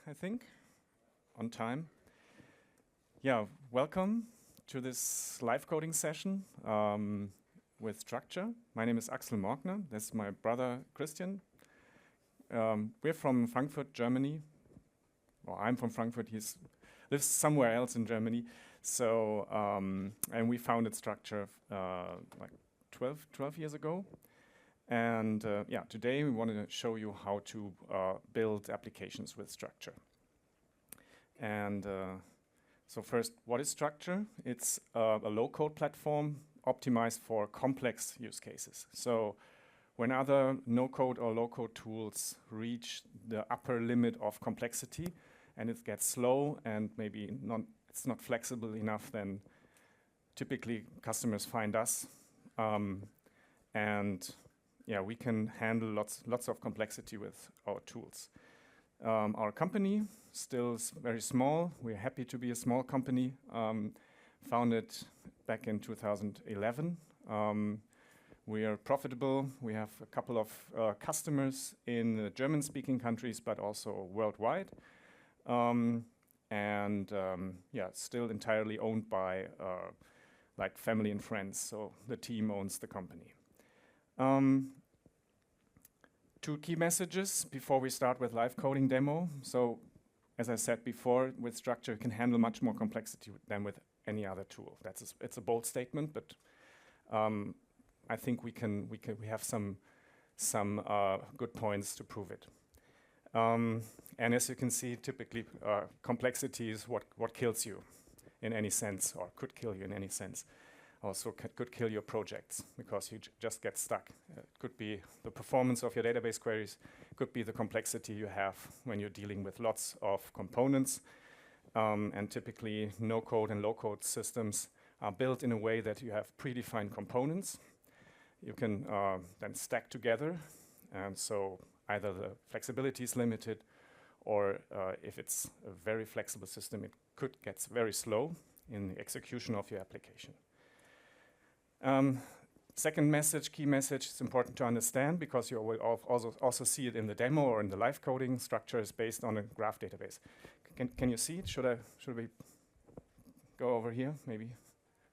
I think, on time. Yeah, welcome to this live coding session with Structr. My name is Axel Morgner. This is my brother Christian. We're from Frankfurt, Germany. Well, I'm from Frankfurt. He lives somewhere else in Germany. So, and we founded Structr like 12 years ago. And yeah, today we want to show you how to build applications with Structr. And so first, what is Structr? It's a low-code platform optimized for complex use cases. So when other no-code or low-code tools reach the upper limit of complexity and it gets slow and maybe it's not flexible enough, then typically customers find us. And yeah, we can handle lots of complexity with our tools. Our company still is very small. We're happy to be a small company, founded back in 2011. We are profitable. We have a couple of customers in the German-speaking countries, but also worldwide. Yeah, still entirely owned by like family and friends. So the team owns the company. Two key messages before we start with live coding demo. So, as I said before, with Structr you can handle much more complexity than with any other tool. It's a bold statement, but I think we have some good points to prove it. And as you can see, typically complexity is what kills you in any sense, or could kill you in any sense. Also could kill your projects because you just get stuck. It could be the performance of your database queries, could be the complexity you have when you're dealing with lots of components. And typically no-code and low-code systems are built in a way that you have predefined components. You can then stack together, and so either the flexibility is limited, or if it's a very flexible system, it could get very slow in the execution of your application. Second message, key message, it's important to understand because you will also see it in the demo or in the live coding. Structr is based on a graph database. Can you see it? Should we go over here? Maybe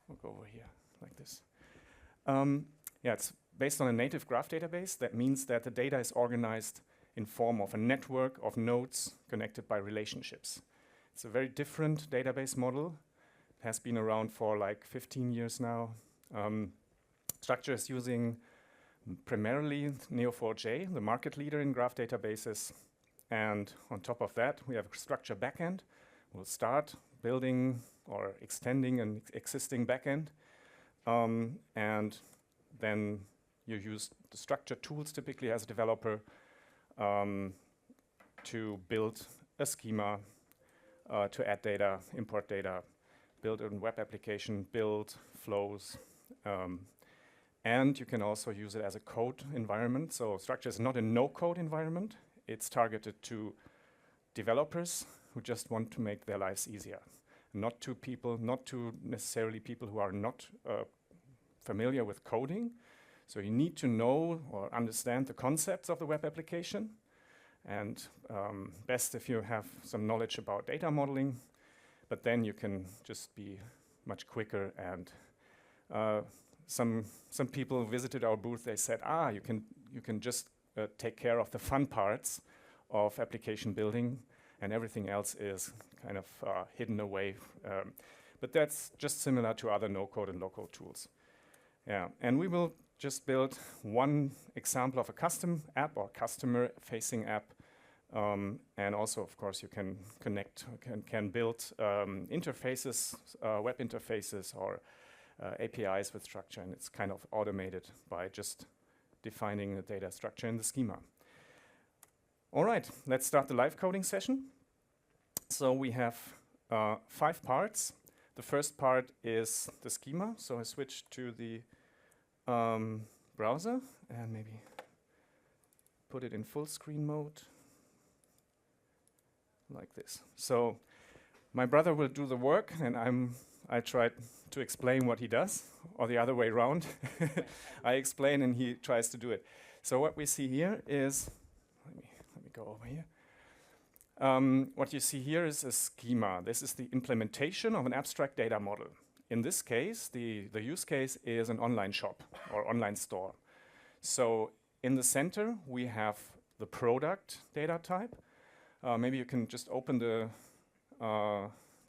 we'll go over here like this. Yeah, it's based on a native graph database. That means that the data is organized in form of a network of nodes connected by relationships. It's a very different database model. It has been around for like 15 years now. Structr is using primarily Neo4j, the market leader in graph databases. And on top of that, we have a Structr backend. We'll start building or extending an existing backend. And then you use the Structr tools typically as a developer to build a schema, to add data, import data, build a web application, build flows. And you can also use it as a code environment. So Structr is not a no-code environment. It's targeted to developers who just want to make their lives easier. Not to necessarily people who are not familiar with coding. So you need to know or understand the concepts of the web application. And best if you have some knowledge about data modeling. But then you can just be much quicker. And some people visited our booth. They said, you can just take care of the fun parts of application building, and everything else is kind of hidden away. But that's just similar to other no-code and low-code tools. Yeah, and we will just build one example of a custom app or customer-facing app. And also, of course, you can can build interfaces, web interfaces, or APIs with Structr, and it's kind of automated by just defining the data structure in the schema. All right, let's start the live coding session. So we have 5 parts. The first part is the schema. So I switch to the browser and maybe put it in full screen mode like this. So my brother will do the work, and I tried to explain what he does, or the other way around. I explain and he tries to do it. So what we see here is, let me go over here. What you see here is a schema. This is the implementation of an abstract data model. In this case, the use case is an online shop or online store. So in the center, we have the product data type. Maybe you can just open the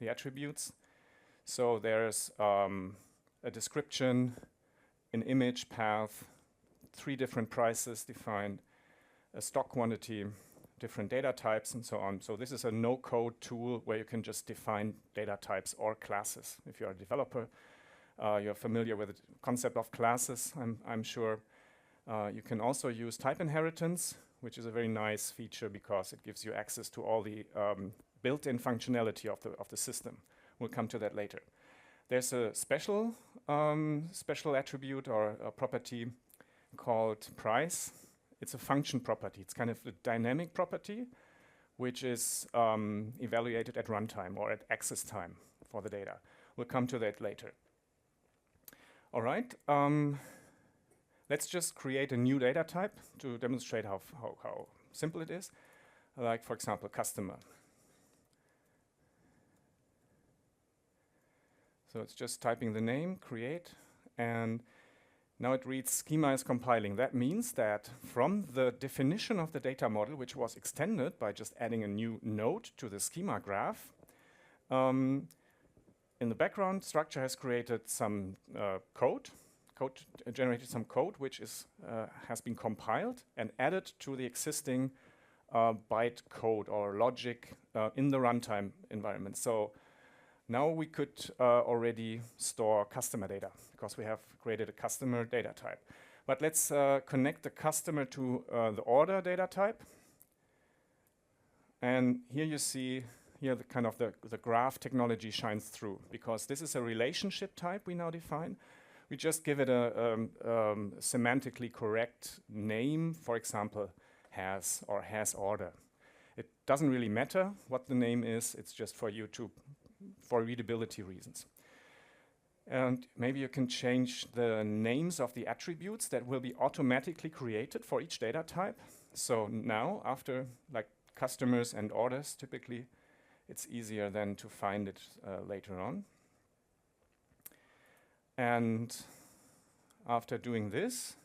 attributes. So there's a description, an image path, 3 different prices defined, a stock quantity, different data types, and so on. So this is a no-code tool where you can just define data types or classes. If you're a developer, you're familiar with the concept of classes, I'm sure. You can also use type inheritance, which is a very nice feature because it gives you access to all the built-in functionality of the system. We'll come to that later. There's a special attribute or a property called price. It's a function property. It's kind of a dynamic property, which is evaluated at runtime or at access time for the data. We'll come to that later. All right. Let's just create a new data type to demonstrate how simple it is. Like, for example, customer. So it's just typing the name, create, and now it reads schema is compiling. That means that from the definition of the data model, which was extended by just adding a new node to the schema graph, in the background, Structr has created some generated some code which has been compiled and added to the existing byte code or logic in the runtime environment. So now we could already store customer data because we have created a customer data type. But let's connect the customer to the order data type. And here you see here the kind of the graph technology shines through because this is a relationship type we now define. We just give it a semantically correct name, for example, has or has order. It doesn't really matter what the name is, it's just for you for readability reasons. And maybe you can change the names of the attributes that will be automatically created for each data type. So now, after like customers and orders, typically, it's easier then to find it later on. And after doing this,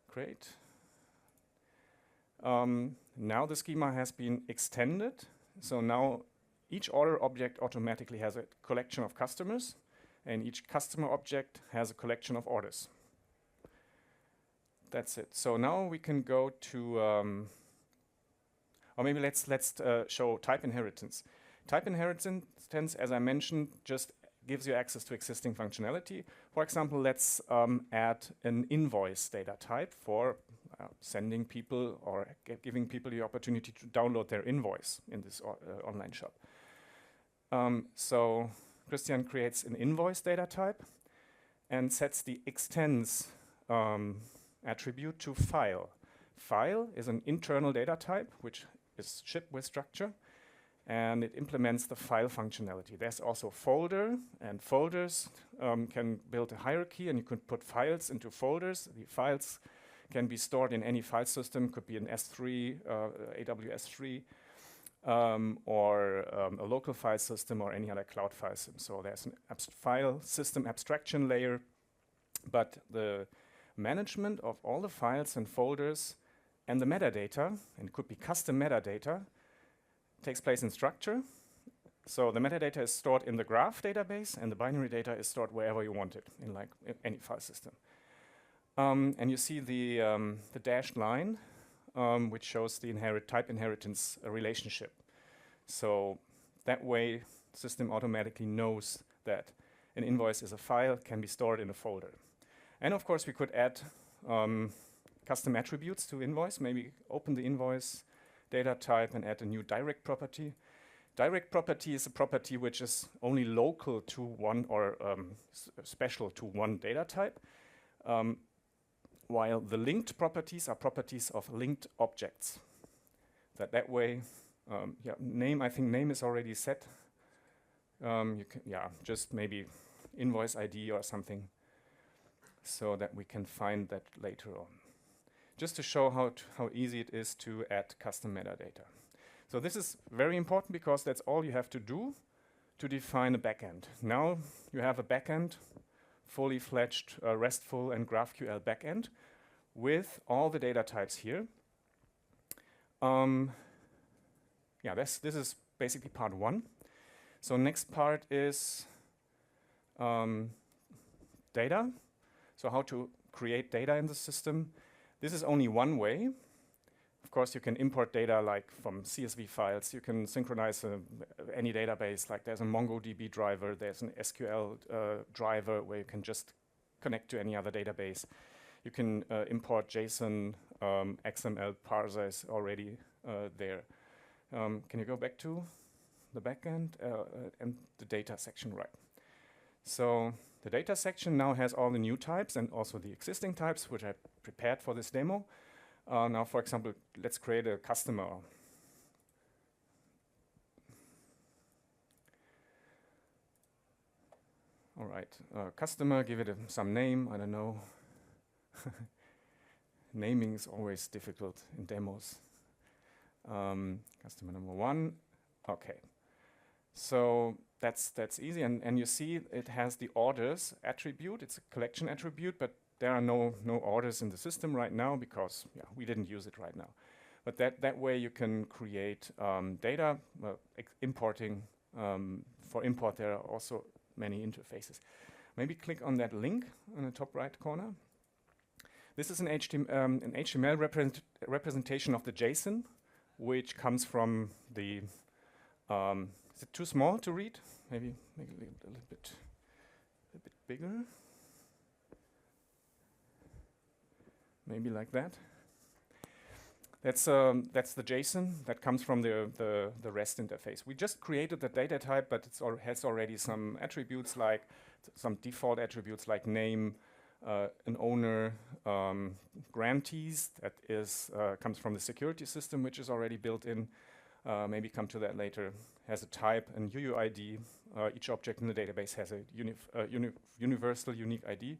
great. Now the schema has been extended. So now each order object automatically has a collection of customers, and each customer object has a collection of orders. That's it. So now we can go to, or maybe let's show type inheritance. Type inheritance, as I mentioned, just gives you access to existing functionality. For example, let's add an invoice data type for sending people or giving people the opportunity to download their invoice in this online shop. So Christian creates an invoice data type and sets the extends attribute to file. File is an internal data type which is shipped with Structr, and it implements the file functionality. There's also folder, and folders can build a hierarchy, and you could put files into folders. The files can be stored in any file system, could be an S3, AWS3, or a local file system or any other cloud file system. So there's an file system abstraction layer, but the management of all the files and folders and the metadata, and it could be custom metadata, takes place in Structr. So the metadata is stored in the graph database, and the binary data is stored wherever you want it, in like any file system. And you see the dashed line, which shows the type inheritance relationship. So that way, the system automatically knows that an invoice is a file, can be stored in a folder. And of course, we could add custom attributes to invoice, maybe open the invoice data type and add a new direct property. Direct property is a property which is only local to one or special to one data type, while the linked properties are properties of linked objects. That way, name, I think name is already set. You can, just maybe invoice ID or something so that we can find that later on. Just to show how easy it is to add custom metadata. So this is very important because that's all you have to do to define a backend. Now you have a backend, fully fledged RESTful and GraphQL backend with all the data types here. Yeah, this is basically part one. So next part is data. So how to create data in the system. This is only one way. Of course, you can import data like from CSV files. You can synchronize any database. Like there's a MongoDB driver. There's an SQL driver where you can just connect to any other database. You can import JSON, XML parsers already there. Can you go back to the backend and the data section, right? So the data section now has all the new types and also the existing types, which I prepared for this demo. Now, for example, let's create a customer. All right, customer, give it some name, I don't know. Naming is always difficult in demos. Customer number one, okay. So that's easy, and you see it has the orders attribute. It's a collection attribute, but there are no orders in the system right now because we didn't use it right now. But that way you can create data, importing. For import there are also many interfaces. Maybe click on that link on the top right corner. This is an HTML representation of the JSON, which comes from the, is it too small to read? Maybe make it a little bit bigger. Maybe like that. That's the JSON that comes from the REST interface. We just created the data type, but it has already some attributes like some default attributes like name, an owner, grantees. That is comes from the security system, which is already built in. Maybe come to that later. Has a type and UUID. Each object in the database has a universal unique ID.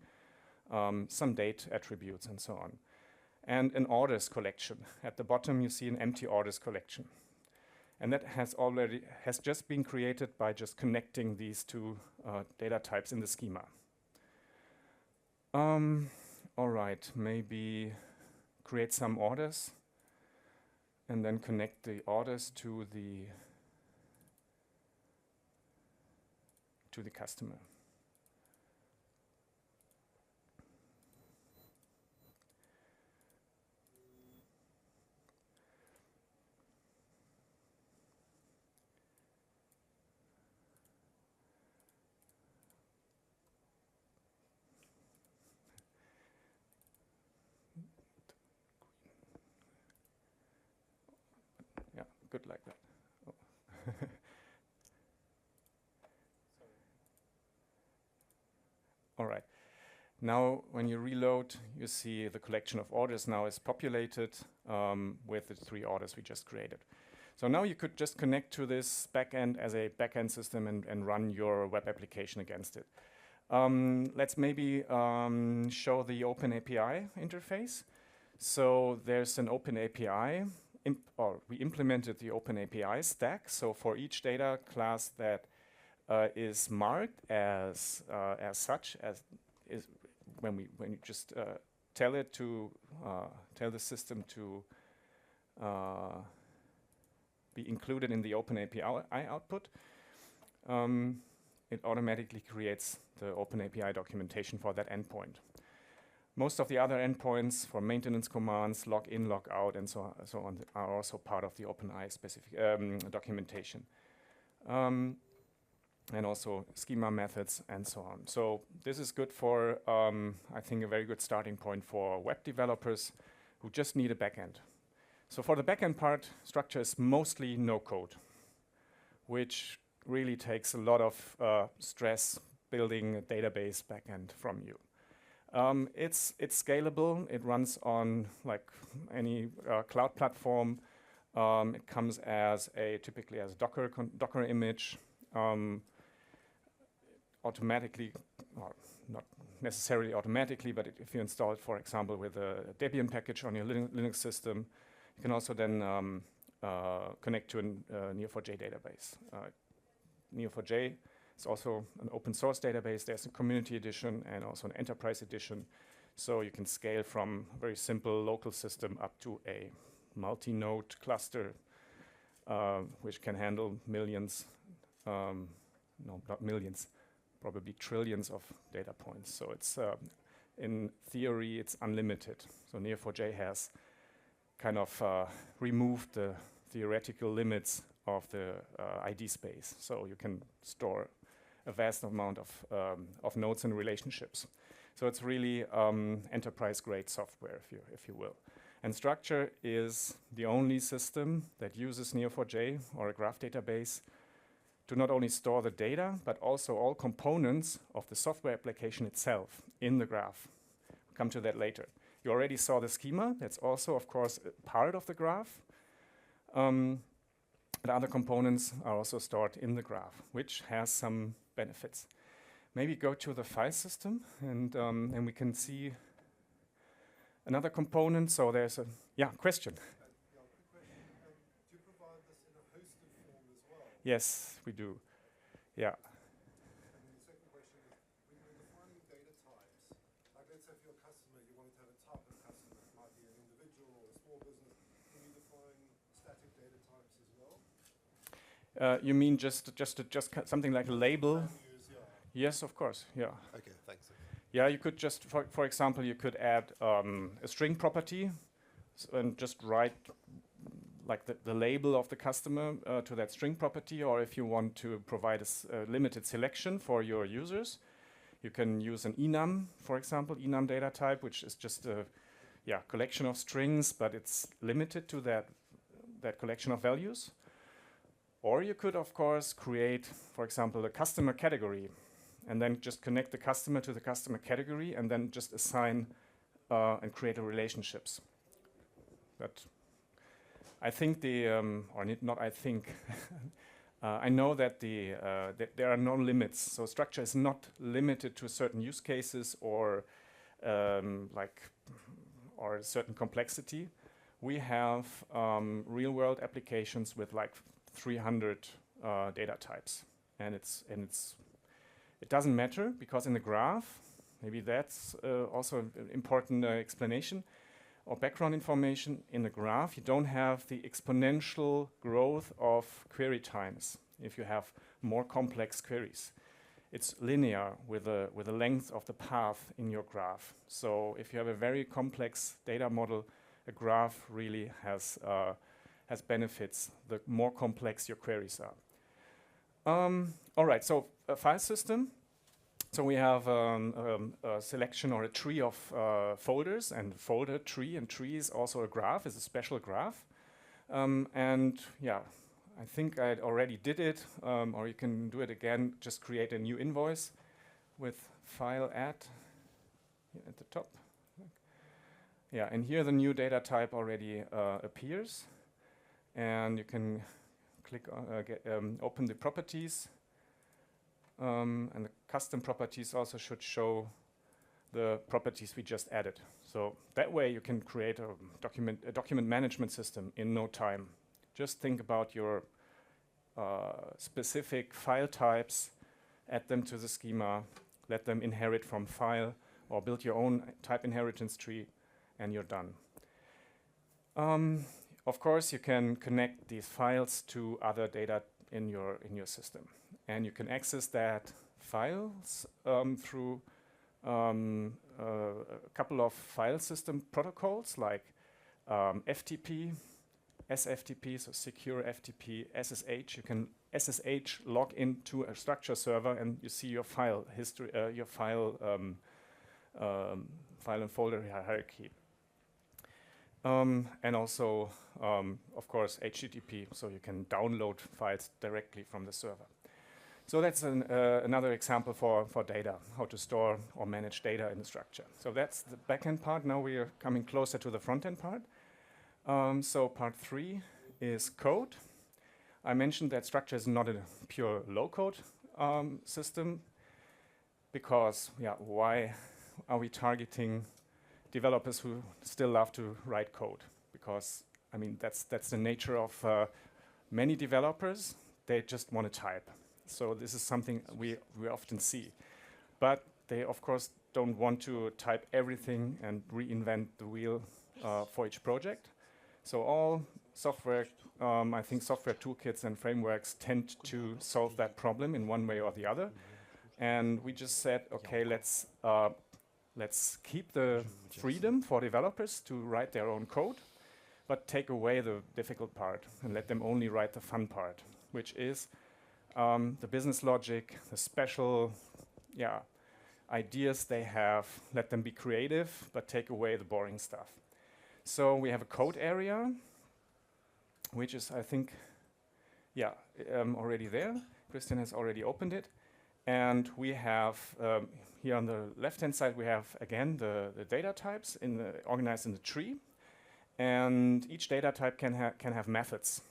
Some date attributes and so on. And an orders collection. At the bottom you see an empty orders collection. And that has just been created by just connecting these two data types in the schema. All right, maybe create some orders and then connect the orders to the customer. Yeah, good like that. Oh. All right. Now, when you reload, you see the collection of orders now is populated with the 3 orders we just created. So now you could just connect to this backend as a backend system and run your web application against it. Let's maybe show the Open API interface. So there's an Open API, we implemented the Open API stack. So for each data class that is marked as such, as is when you just tell it to tell the system to be included in the Open API output, it automatically creates the Open API documentation for that endpoint. Most of the other endpoints for maintenance commands, log in, log out, and so on are also part of the OpenAI specific documentation. And also schema methods and so on. So this is good for, I think, a very good starting point for web developers who just need a backend. So for the backend part, Structr is mostly no code, which really takes a lot of stress building a database backend from you. It's scalable. It runs on like any cloud platform. It comes as typically as a Docker image. Automatically, or not necessarily automatically, but if you install it, for example, with a Debian package on your Linux system, you can also then connect to a Neo4j database. Neo4j is also an open source database. There's a community edition and also an enterprise edition. So you can scale from a very simple local system up to a multi-node cluster, which can handle millions, no, not millions, probably trillions of data points. So it's, in theory, it's unlimited. So Neo4j has kind of removed the theoretical limits of the ID space. So you can store a vast amount of nodes and relationships. So it's really enterprise-grade software, if you will. And Structr is the only system that uses Neo4j or a graph database to not only store the data, but also all components of the software application itself in the graph. We'll come to that later. You already saw the schema. That's also, of course, part of the graph. The other components are also stored in the graph, which has some benefits. Maybe go to the file system, and we can see another component. So there's a question. Quick question. Do you provide this in a hosted form as well? Yes, we do. Yeah. And the second question is, when you're defining data types, like let's say for your customer, you want to have a type of customer. It might be an individual or a small business. Can you define static data types as well? You mean just something like a label? Values, Yes, of course. Yeah. Okay, thanks. Yeah, you could just, for example, you could add a string property and just write like the label of the customer to that string property, or if you want to provide a limited selection for your users, you can use an enum, for example, enum data type, which is just a collection of strings, but it's limited to that collection of values. Or you could, of course, create, for example, a customer category, and then just connect the customer to the customer category, and then just assign and create a relationships. But I think I know that that there are no limits. So Structr is not limited to certain use cases or or a certain complexity. We have real-world applications with like 300 data types, and it doesn't matter, because in the graph, maybe that's also an important explanation or background information. In the graph, you don't have the exponential growth of query times if you have more complex queries. It's linear with the length of the path in your graph. So if you have a very complex data model, a graph really has benefits the more complex your queries are. All right, so a file system. So we have a selection or a tree of folders, and folder tree, and tree is also a graph, is a special graph. And yeah, I think I already did it, or you can do it again. Just create a new invoice with file at the top. Yeah, and here the new data type already appears. And you can click on, open the properties. And the custom properties also should show the properties we just added. So that way you can create a document management system in no time. Just think about your specific file types, add them to the schema, let them inherit from file, or build your own type inheritance tree, and you're done. Of course, you can connect these files to other data in your system, and you can access that files through a couple of file system protocols like FTP, SFTP, so secure FTP, SSH. You can SSH log into a Structr server, and you see your file history, your file and folder hierarchy. And also, of course, HTTP, so you can download files directly from the server. So that's another example for data, how to store or manage data in the Structr. So that's the backend part. Now we are coming closer to the front-end part. So part 3 is code. I mentioned that Structr is not a pure low-code system, because, yeah, why are we targeting developers who still love to write code? Because I mean, that's the nature of many developers. They just want to type. So this is something we often see. But they, of course, don't want to type everything and reinvent the wheel for each project. So all software, I think software toolkits and frameworks tend to solve that problem in one way or the other. And we just said, okay, let's keep the freedom for developers to write their own code, but take away the difficult part and let them only write the fun part, which is the business logic, the special ideas they have. Let them be creative, but take away the boring stuff. So we have a code area, which is, I think, already there. Christian has already opened it. And we have, here on the left-hand side, we have, again, the data types organized in the tree. And each data type can have methods.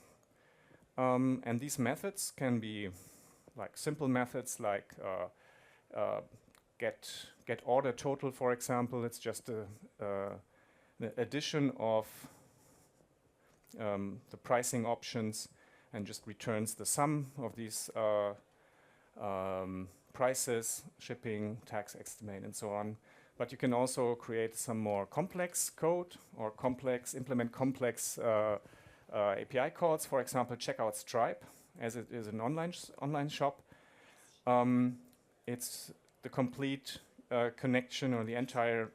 And these methods can be like simple methods like get order total, for example. It's just the addition of the pricing options and just returns the sum of these prices, shipping, tax estimate, and so on. But you can also create some more complex code or implement complex API calls. For example, check out Stripe, as it is an online shop. It's the complete connection or the entire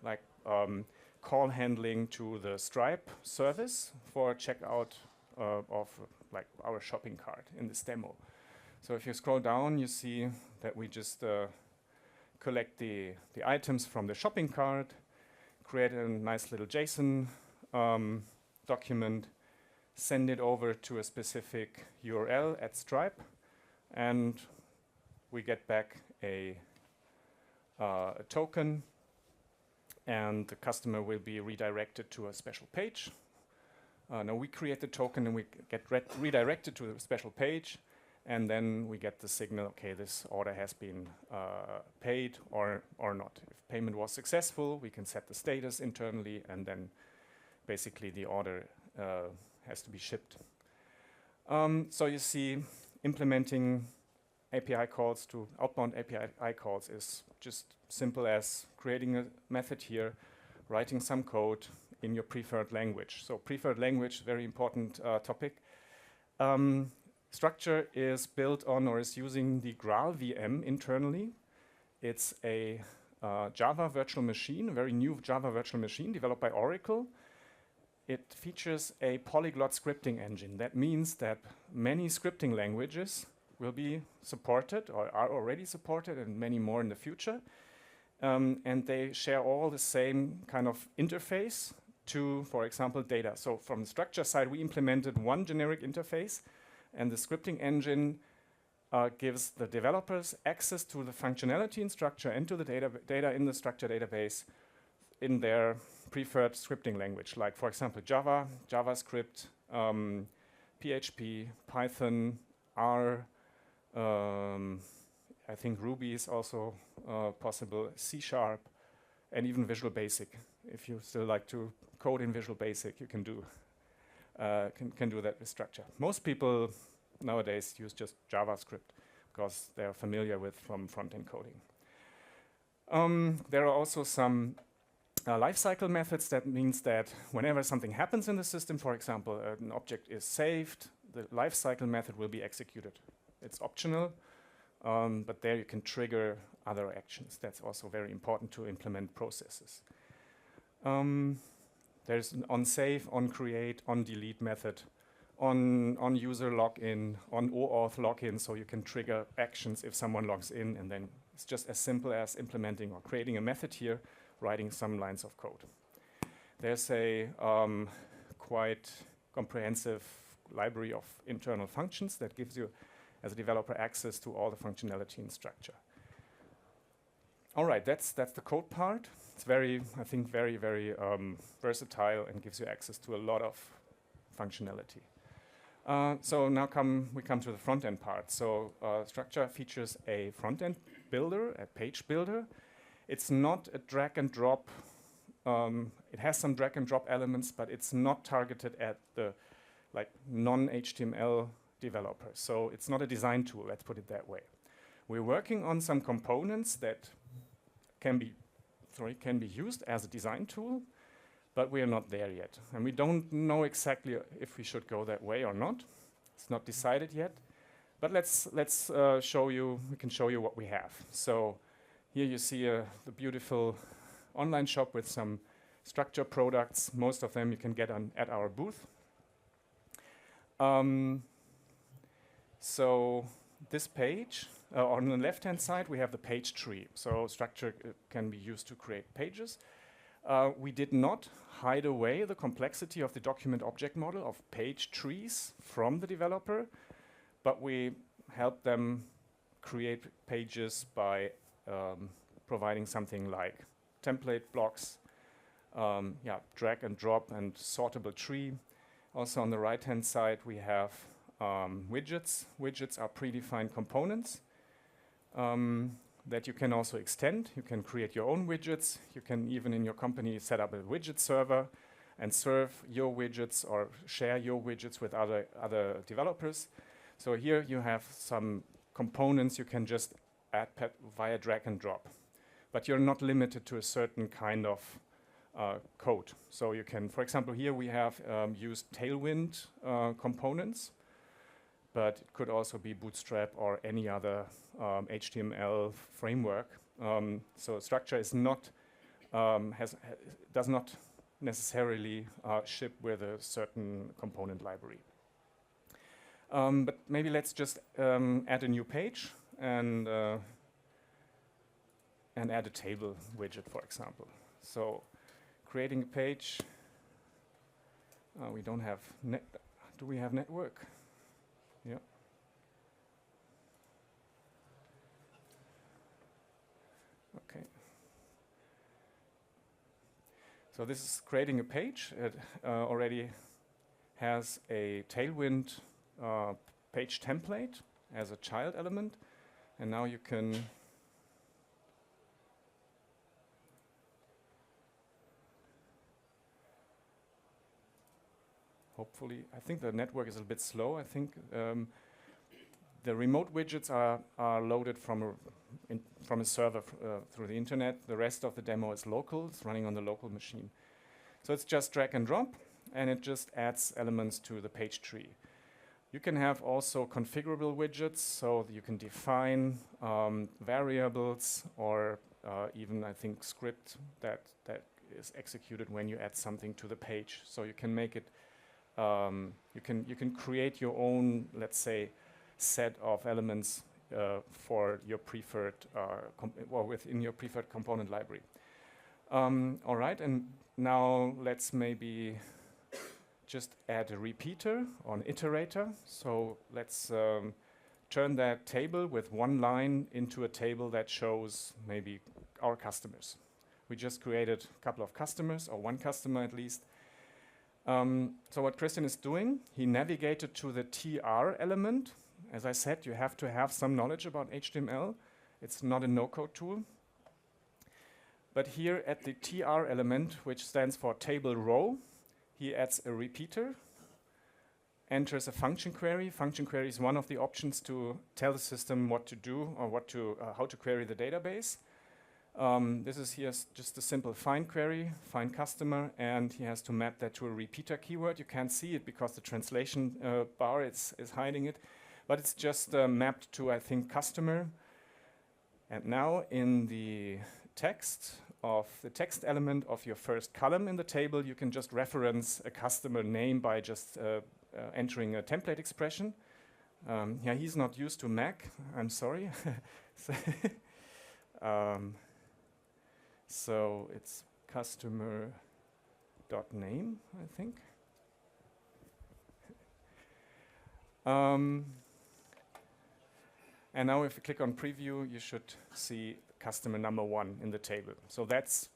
call handling to the Stripe service for checkout of our shopping cart in this demo. So if you scroll down, you see that we just collect the items from the shopping cart, create a nice little JSON document, send it over to a specific URL at Stripe, and we get back a token, and the customer will be redirected to a special page. Now we create the token and we get redirected to a special page, and then we get the signal, okay, this order has been paid or not. If payment was successful, we can set the status internally, and then basically the order has to be shipped. So you see, implementing API calls to outbound API calls is just simple as creating a method here, writing some code in your preferred language. So preferred language, very important topic. Structr is built on or is using the Graal VM internally. It's a Java virtual machine, a very new Java virtual machine developed by Oracle. It features a polyglot scripting engine. That means that many scripting languages will be supported or are already supported, and many more in the future. And they share all the same kind of interface to, for example, data. So from the Structr side, we implemented one generic interface, and the scripting engine gives the developers access to the functionality in Structr and to the data in the Structr database in their preferred scripting language, like, for example, Java, JavaScript, PHP, Python, R, I think Ruby is also possible, C#, and even Visual Basic. If you still like to code in Visual Basic, you can do that with Structr. Most people nowadays use just JavaScript because they're familiar with from front-end coding. There are also some lifecycle methods. That means that whenever something happens in the system, for example, an object is saved, the lifecycle method will be executed. It's optional, but there you can trigger other actions. That's also very important to implement processes. There's an onSave, onCreate, onDelete method, on user login, on OAuth login, so you can trigger actions if someone logs in, and then it's just as simple as implementing or creating a method here, writing some lines of code. There's a quite comprehensive library of internal functions that gives you, as a developer, access to all the functionality in Structr. All right, that's the code part. It's very, I think, very, very versatile and gives you access to a lot of functionality. So now we come to the front-end part. So Structr features a front-end builder, a page builder. It's not a drag and drop It has some drag and drop elements, but it's not targeted at the like non-HTML developers. So it's not a design tool, let's put it that way. We're working on some components that can be used as a design tool, but we are not there yet. And we don't know exactly if we should go that way or not. It's not decided yet. But let's show you, we can show you what we have. So here you see the beautiful online shop with some Structr products. Most of them you can get at our booth. So this page, on the left-hand side, we have the page tree. So Structr can be used to create pages. We did not hide away the complexity of the document object model of page trees from the developer, but we help them create pages by providing something like template blocks, drag and drop and sortable tree. Also on the right-hand side, we have widgets. Widgets are predefined components that you can also extend. You can create your own widgets. You can even in your company set up a widget server and serve your widgets or share your widgets with other developers. So here you have some components you can just add via drag and drop. But you're not limited to a certain kind of code. So you can, for example, here we have used Tailwind components, but it could also be Bootstrap or any other HTML framework. So Structr is not does not necessarily ship with a certain component library. But maybe let's just add a new page and add a table widget, for example. So creating a page. We don't have do we have network? Yeah. Okay. So this is creating a page. It already has a Tailwind page template as a child element, and now you can hopefully, I think the network is a bit slow. I think the remote widgets are loaded from a server through the internet. The rest of the demo is local. It's running on the local machine. So it's just drag and drop, and it just adds elements to the page tree. You can have also configurable widgets, so that you can define variables or even, I think, script that is executed when you add something to the page. So you can make it you can create your own, let's say, set of elements for your preferred or within your preferred component library. All right, and now let's maybe just add a repeater or an iterator. So let's turn that table with one line into a table that shows maybe our customers. We just created a couple of customers, or one customer at least. So what Christian is doing, he navigated to the TR element. As I said, you have to have some knowledge about HTML. It's not a no-code tool. But here at the TR element, which stands for table row, he adds a repeater, enters a function query. Function query is one of the options to tell the system what to do or how to query the database. This is here just a simple find query, find customer, and he has to map that to a repeater keyword. You can't see it because the translation bar is hiding it, but it's just mapped to, I think, customer. And now in the text element of your first column in the table, you can just reference a customer name by just entering a template expression. Yeah, he's not used to Mac, I'm sorry. So it's customer.name, I think. And now if you click on preview, you should see customer number 1 in the table. So that's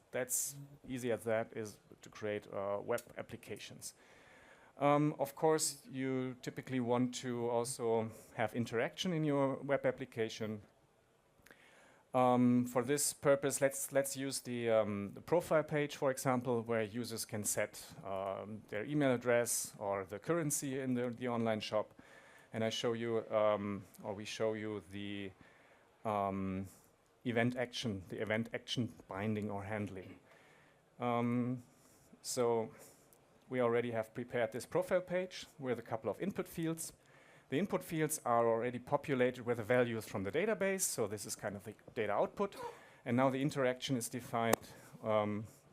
easy as that is to create web applications. Of course, you typically want to also have interaction in your web application. For this purpose, let's use the profile page, for example, where users can set their email address or the currency in the online shop, and I show you or we show you the event action binding or handling. So we already have prepared this profile page with a couple of input fields. The input fields are already populated with the values from the database, so this is kind of the data output. And now the interaction is defined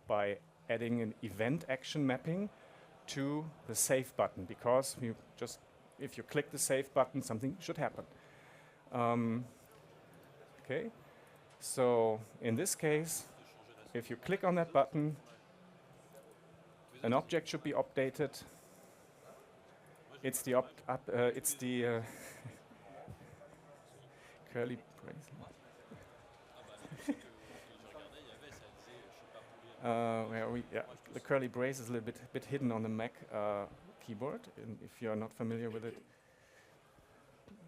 by adding an event action mapping to the save button, because if you click the save button, something should happen. Okay, so in this case, if you click on that button, an object should be updated. It's the curly brace. The curly brace is a little bit hidden on the Mac keyboard, and if you are not familiar with it,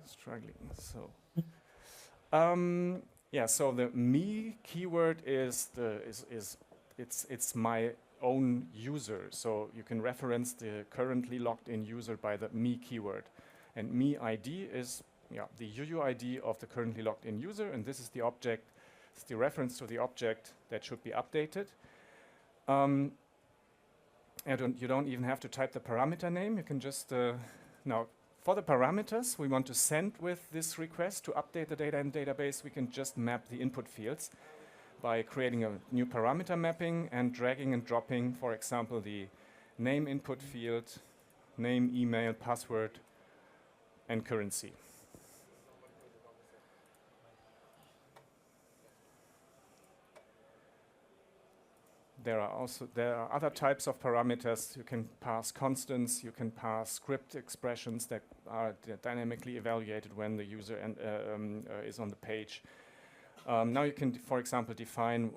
struggling. So, so the me keyword is it's my own user, so you can reference the currently logged in user by the me keyword, and me ID is the UUID of the currently logged in user, and this is the object, it's the reference to the object that should be updated. You don't even have to type the parameter name. You can just now for the parameters we want to send with this request to update the data in database, we can just map the input fields by creating a new parameter mapping and dragging and dropping, for example, the name input field, name, email, password, and currency. There are other types of parameters. You can pass constants, you can pass script expressions that are dynamically evaluated when the user is on the page. Now you can, for example, define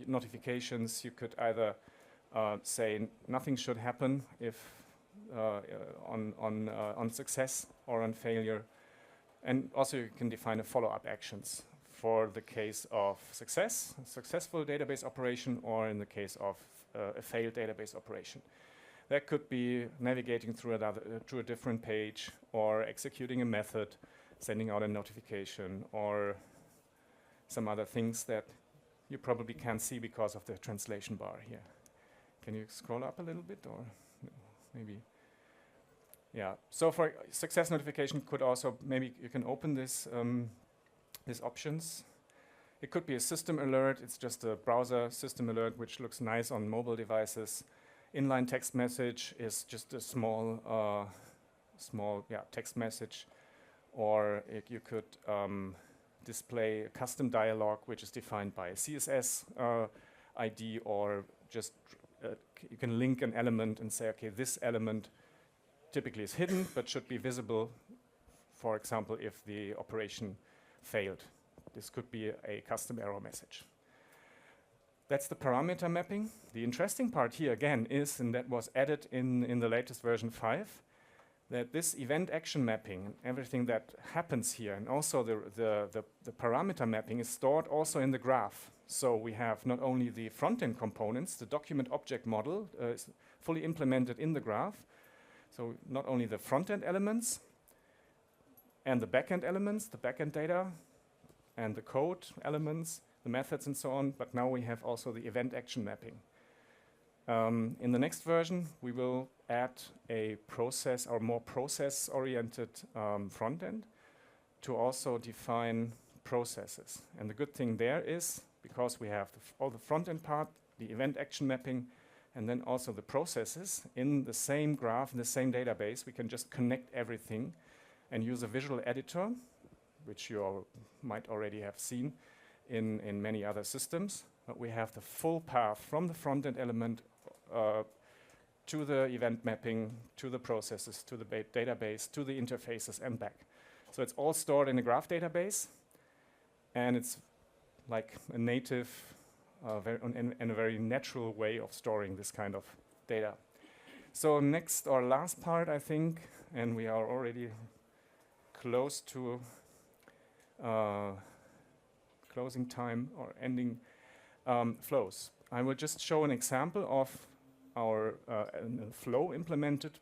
notifications. You could either say nothing should happen if on success or on failure, and also you can define a follow-up actions for the case of success, a successful database operation, or in the case of a failed database operation. That could be navigating through a different page, or executing a method, sending out a notification, or some other things that you probably can't see because of the translation bar here. Can you scroll up a little bit, or no, maybe? Yeah. So for success notification, could also maybe you can open this these options. It could be a system alert. It's just a browser system alert, which looks nice on mobile devices. Inline text message is just a small text message, or you could display a custom dialog, which is defined by a CSS ID, or just you can link an element and say, okay, this element typically is hidden, but should be visible, for example, if the operation failed. This could be a custom error message. That's the parameter mapping. The interesting part here, again, is, and that was added in the latest version 5, that this event action mapping, everything that happens here, and also the parameter mapping is stored also in the graph. So we have not only the front-end components, the document object model is fully implemented in the graph. So not only the front-end elements and the back-end elements, the back-end data and the code elements, the methods and so on, but now we have also the event action mapping. In the next version, we will add a process or more process-oriented front-end to also define processes. And the good thing there is, because we have all the front-end part, the event action mapping, and then also the processes in the same graph, in the same database, we can just connect everything and use a visual editor, which you might already have seen in many other systems. But we have the full path from the front-end element to the event mapping, to the processes, to the database, to the interfaces, and back. So it's all stored in a graph database, and it's like a native and a very natural way of storing this kind of data. So next or last part, I think, and we are already close to closing time or ending flows. I will just show an example of our flow implemented.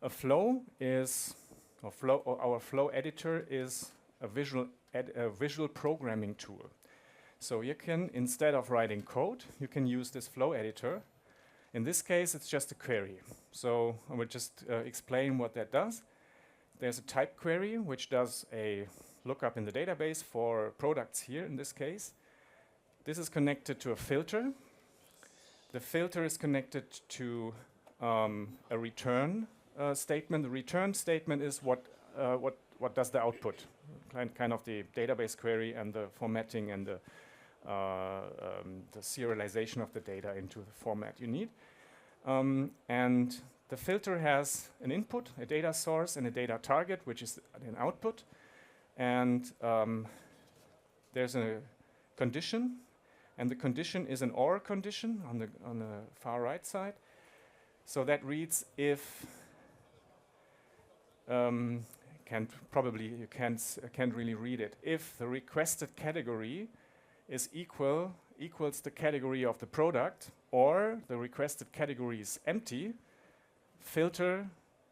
A flow is, or our flow editor is a visual programming tool. So you can, instead of writing code, you can use this flow editor. In this case, it's just a query. So I will just explain what that does. There's a type query, which does a lookup in the database for products here in this case. This is connected to a filter. The filter is connected to a return statement. The return statement is what does the output, kind of the database query and the formatting and the serialization of the data into the format you need. And the filter has an input, a data source, and a data target, which is an output. And there's a condition, and the condition is an OR condition on the far right side. So that reads if you can't really read it. If the requested category is equals the category of the product, or the requested category is empty, filter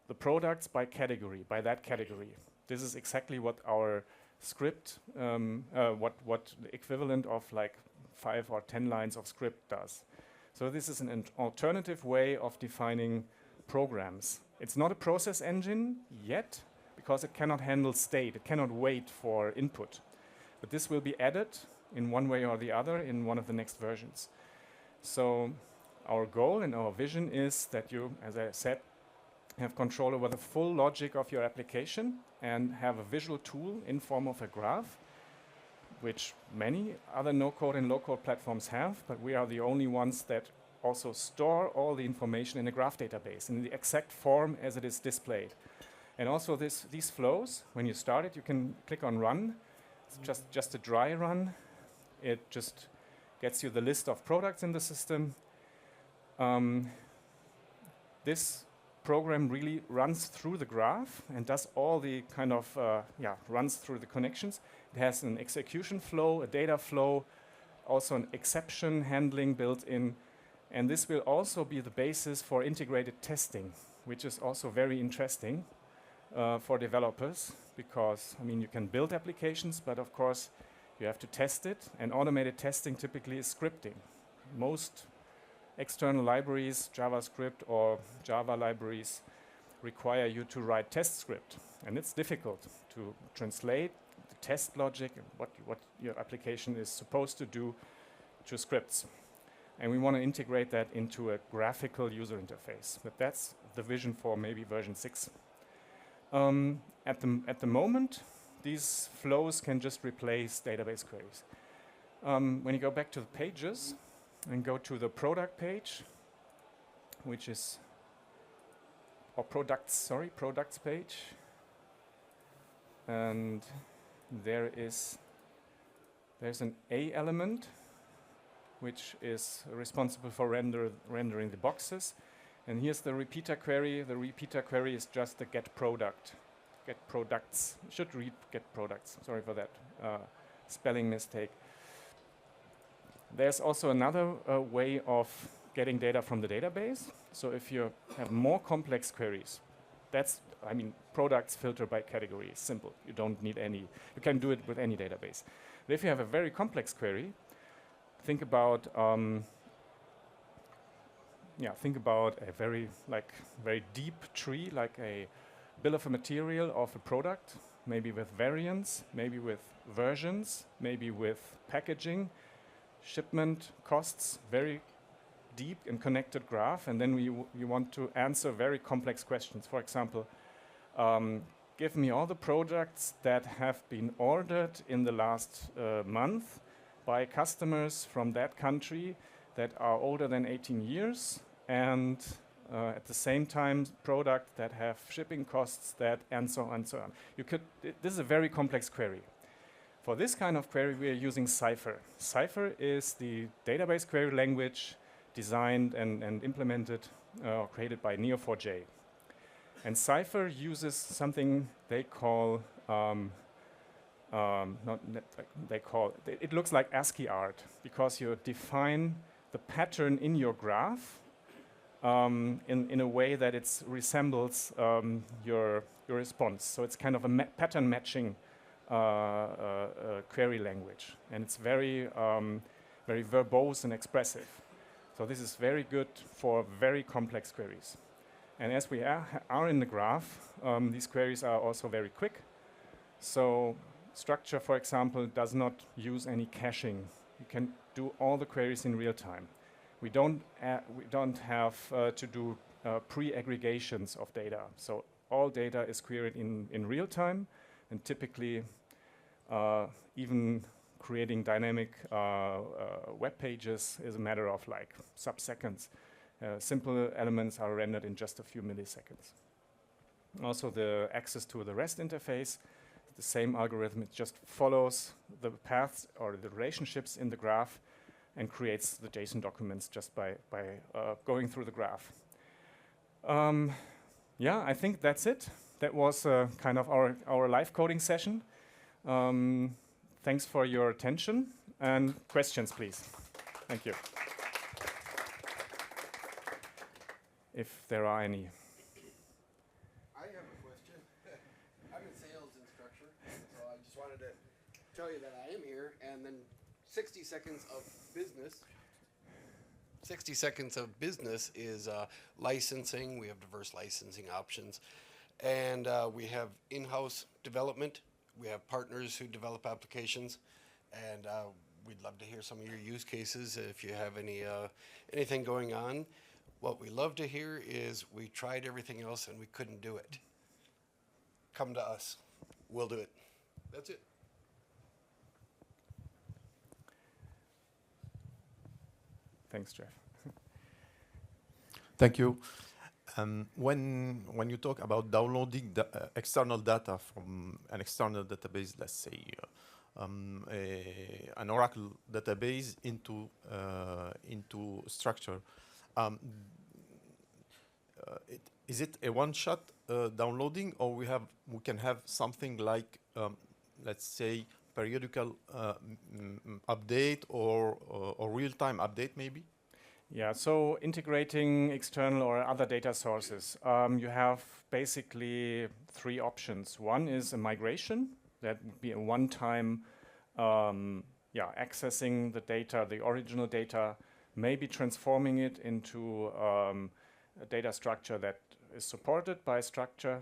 the products by category, by that category. This is exactly what our script, what the equivalent of like 5 or 10 lines of script does. So this is an alternative way of defining programs. It's not a process engine yet, because it cannot handle state. It cannot wait for input. But this will be added in one way or the other in one of the next versions. So our goal and our vision is that you, as I said, have control over the full logic of your application and have a visual tool in form of a graph, which many other no-code and low-code platforms have, but we are the only ones that also store all the information in a graph database in the exact form as it is displayed. And also these flows, when you start it, you can click on run. It's just a dry run. It just gets you the list of products in the system. This program really runs through the graph and does all the kind of, runs through the connections. It has an execution flow, a data flow, also an exception handling built in. And this will also be the basis for integrated testing, which is also very interesting for developers, because, I mean, you can build applications, but of course, you have to test it, and automated testing typically is scripting. Most external libraries, JavaScript or Java libraries, require you to write test script, and it's difficult to translate the test logic and what your application is supposed to do to scripts. And we want to integrate that into a graphical user interface, but that's the vision for maybe version 6. At the moment, these flows can just replace database queries. When you go back to the pages and go to the product page, which is, or products page, and there's an A element, which is responsible for rendering the boxes. And here's the repeater query. The repeater query is just the get product. Get products. Should read get products. Sorry for that spelling mistake. There's also another way of getting data from the database. So if you have more complex queries, that's, I mean, products filter by category is simple. You don't need any, you can do it with any database. But if you have a very complex query, think about a very deep tree, like a bill of material of a product, maybe with variants, maybe with versions, maybe with packaging, shipment costs, very deep and connected graph. And then you want to answer very complex questions. For example, give me all the products that have been ordered in the last month by customers from that country that are older than 18 years, and at the same time product that have shipping costs that, and so on and so on. This is a very complex query. For this kind of query, we are using Cypher. Cypher is the database query language designed and implemented or created by Neo4j. And Cypher uses something they call they call it, it looks like ASCII art because you define the pattern in your graph in a way that it resembles your response. So it's kind of a pattern matching query language, and it's very very verbose and expressive. So this is very good for very complex queries. And as we are in the graph, these queries are also very quick. So Structr, for example, does not use any caching. You can do all the queries in real time. We don't have to do pre-aggregations of data. So all data is queried in real time, and typically even creating dynamic web pages is a matter of like sub-seconds. Simple elements are rendered in just a few milliseconds. Also, the access to the REST interface, the same algorithm, it just follows the paths or the relationships in the graph and creates the JSON documents just by going through the graph. Yeah, I think that's it. That was kind of our live coding session. Thanks for your attention, and questions, please. Thank you. If there are any. I have a question. I'm in sales in Structr, so I just wanted to tell you that I am here, and then 60 seconds of business. 60 seconds of business is licensing. We have diverse licensing options, and we have in-house development. We have partners who develop applications, and we'd love to hear some of your use cases if you have anything going on. What we love to hear is we tried everything else and we couldn't do it. Come to us. We'll do it. That's it. Thanks, Jeff. Thank you. When you talk about downloading external data from an external database, let's say an Oracle database into Structr, is it a one-shot downloading, or we can have something like let's say periodical update or real-time update maybe? Yeah, so integrating external or other data sources, you have basically three options. One is a migration. That would be a one-time accessing the data, the original data, maybe transforming it into a data structure that is supported by Structr.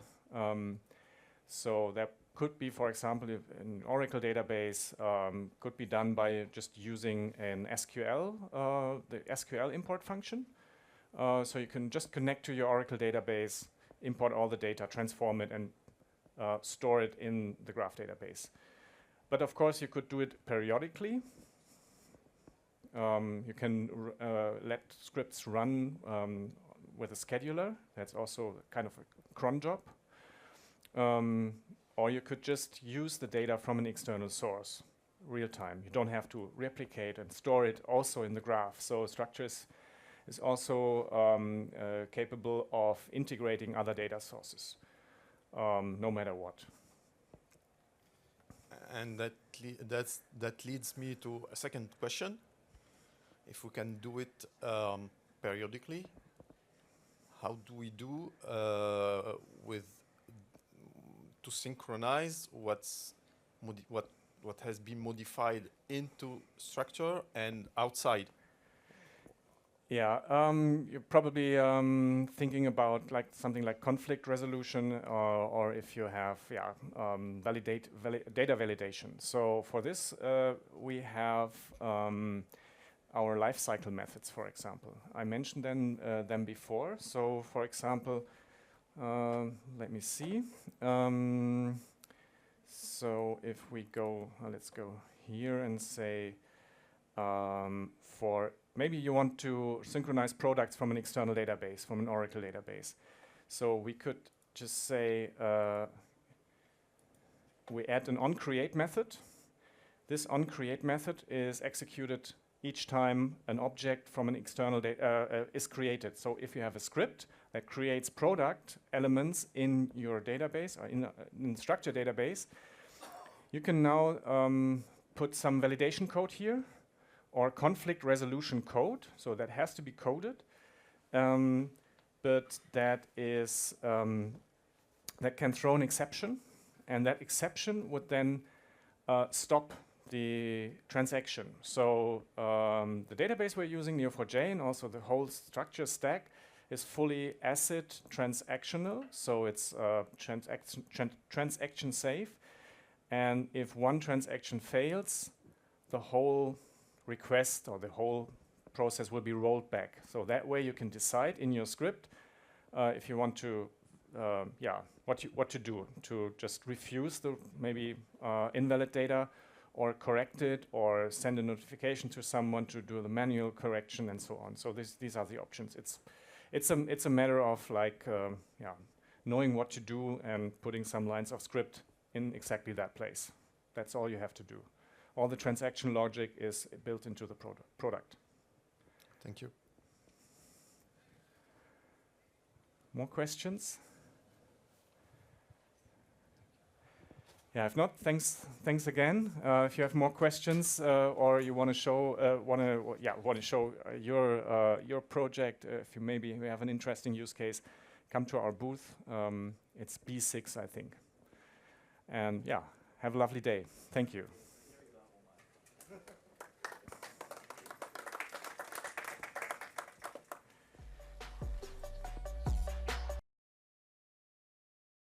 So that could be, for example, if an Oracle database could be done by just using an SQL, the SQL import function. So you can just connect to your Oracle database, import all the data, transform it, and store it in the graph database. But of course, you could do it periodically. You can let scripts run with a scheduler. That's also kind of a cron job. Or you could just use the data from an external source, real time. You don't have to replicate and store it also in the graph. So Structr is also capable of integrating other data sources, no matter what. And that leads me to a second question. If we can do it periodically, how do we do to synchronize what has been modified into Structr and outside? Yeah, you're probably thinking about like something like conflict resolution, or if you have data validation. So for this, we have our lifecycle methods, for example. I mentioned them before. So for example, let me see. So if we go, let's go here and say, for maybe you want to synchronize products from an external database, from an Oracle database. So we could just say, we add an onCreate method. This onCreate method is executed each time an object from an external data is created. So if you have a script that creates product elements in your database or in Structr database, You can now put some validation code here, or conflict resolution code, so that has to be coded, but that is that can throw an exception, and that exception would then stop the transaction. So the database we're using, Neo4j, and also the whole Structr stack is fully ACID transactional, so it's transaction safe. And if one transaction fails, the whole request or the whole process will be rolled back. So that way you can decide in your script if you want to, what to do, to just refuse the maybe invalid data, or correct it, or send a notification to someone to do the manual correction, and so on. So these are the options. It's a matter of like knowing what to do and putting some lines of script in exactly that place. That's all you have to do. All the transaction logic is built into the product. Thank you. More questions? Yeah, if not, thanks again. If you have more questions or you want to show your project, if you maybe have an interesting use case, come to our booth. It's B6, I think. And yeah, have a lovely day. Thank you.